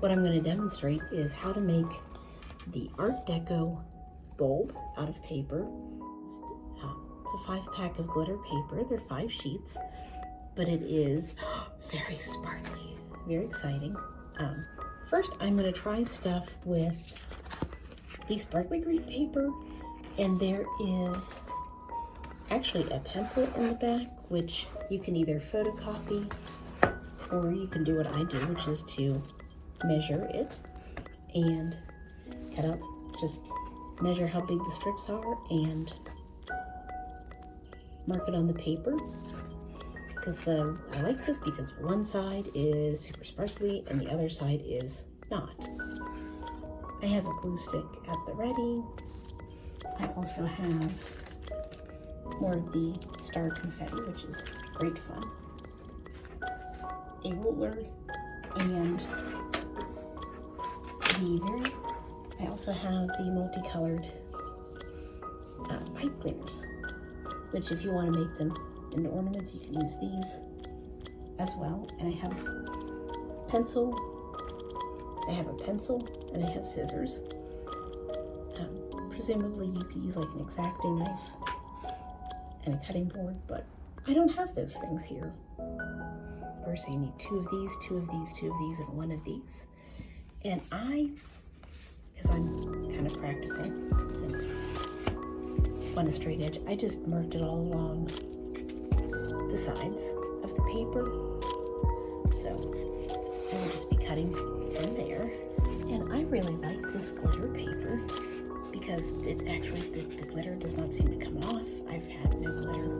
what I'm going to demonstrate is how to make the Art Deco bulb out of paper. It's a 5-pack of glitter paper. They're 5 sheets, but it is very sparkly, very exciting. First, I'm going to try stuff with the sparkly green paper, and there is actually a template in the back, which you can either photocopy or you can do what I do, which is to measure it and cut out, just measure how big the strips are and mark it on the paper. Because I like this because one side is super sparkly and the other side is not. I have a glue stick at the ready. I also have more of the star confetti, which is great fun, a ruler, and I also have the multicolored pipe cleaners, which if you want to make them into ornaments, you can use these as well. And I have a pencil, and I have scissors. Presumably you could use like an X-Acto knife and a cutting board, but I don't have those things here. So you need 2 of these, 2 of these, 2 of these, and 1 of these. And because I'm kind of practical and want a straight edge, I just marked it all along the sides of the paper. So I will just be cutting from there. And I really like this glitter paper because it actually, the glitter does not seem to come off. I've had no glitter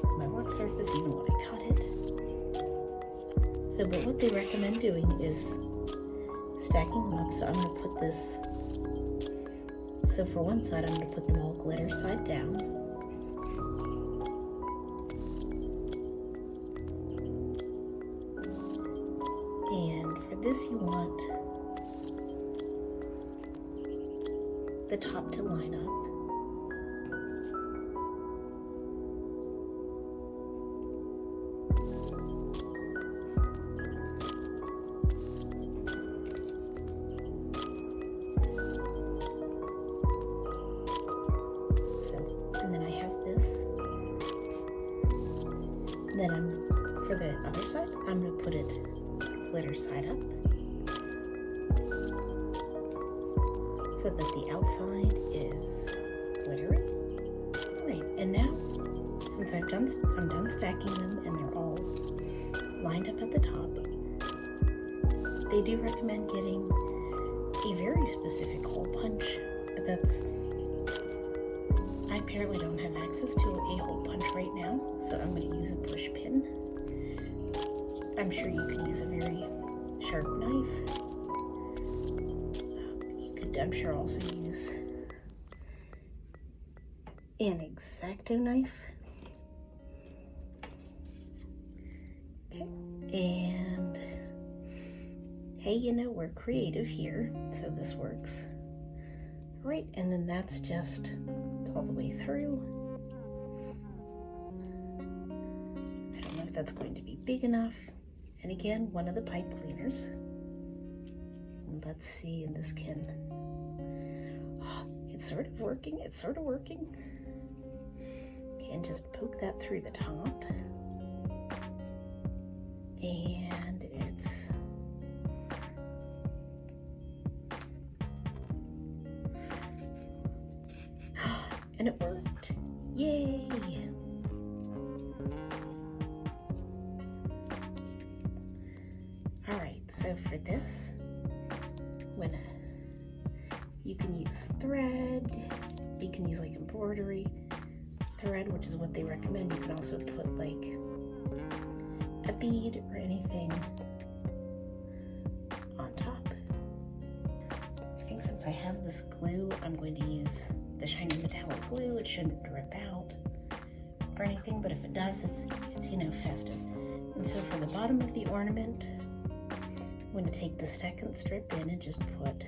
on my work surface, even when I cut it. So, but what they recommend doing is stacking them up. So I'm going to put this, so for one side, I'm going to put them all glitter side down. And for this, you want the top to line up. And then I have this. Then for the other side, I'm going to put it glitter side up, so that the outside is glittery. Alright, and now, since I'm done stacking them and they're all lined up at the top, they do recommend getting a very specific hole punch, but I apparently don't have access to a hole punch right now, so I'm going to use a push pin. I'm sure you could use a very sharp knife. I'm sure also use an X-Acto knife. Okay. And hey, you know, we're creative here, so this works. All right, and then it's all the way through. I don't know if that's going to be big enough. And again, one of the pipe cleaners. And let's see, and this can, it's sort of working. Okay, and just poke that through the top. And and it worked. Yay! Alright, so for this, you can use thread, you can use like embroidery thread, which is what they recommend. You can also put like a bead or anything on top. I think since I have this glue, I'm going to use the shiny metallic glue. It shouldn't drip out or anything, but if it does, it's festive. And so for the bottom of the ornament, I'm going to take the second strip in and just put,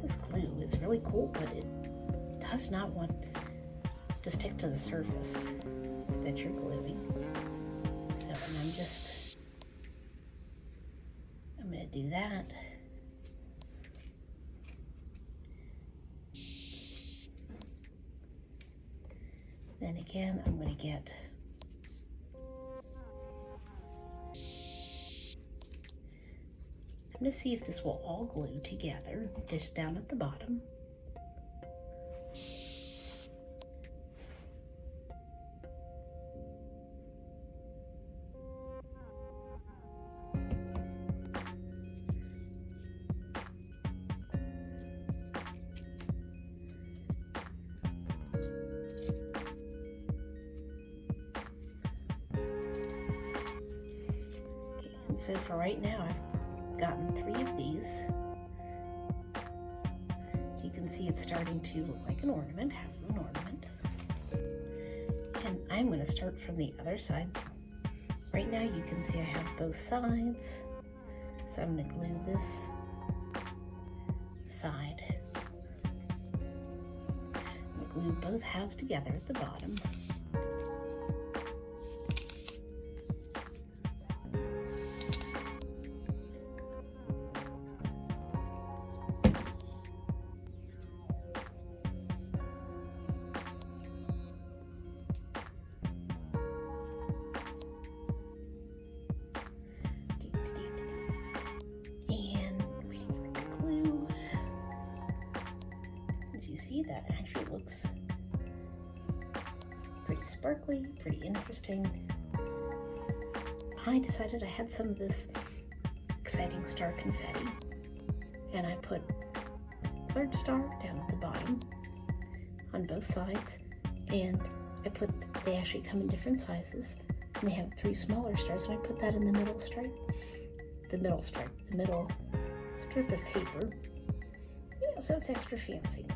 this glue is really cool, but it does not want to stick to the surface that you're gluing. So, and I'm just do that. Then again, I'm going to get I'm going to see if this will all glue together, just down at the bottom. And so for right now, I've gotten 3 of these. So you can see it's starting to look like an ornament, half of an ornament. And I'm going to start from the other side. Right now you can see I have both sides. So I'm going to glue this side. I'm going to glue both halves together at the bottom. You see, that actually looks pretty sparkly, pretty interesting. I decided I had some of this exciting star confetti, and I put third star down at the bottom on both sides, and they actually come in different sizes, and they have 3 smaller stars, and I put that in the middle strip of paper. Yeah, so it's extra fancy.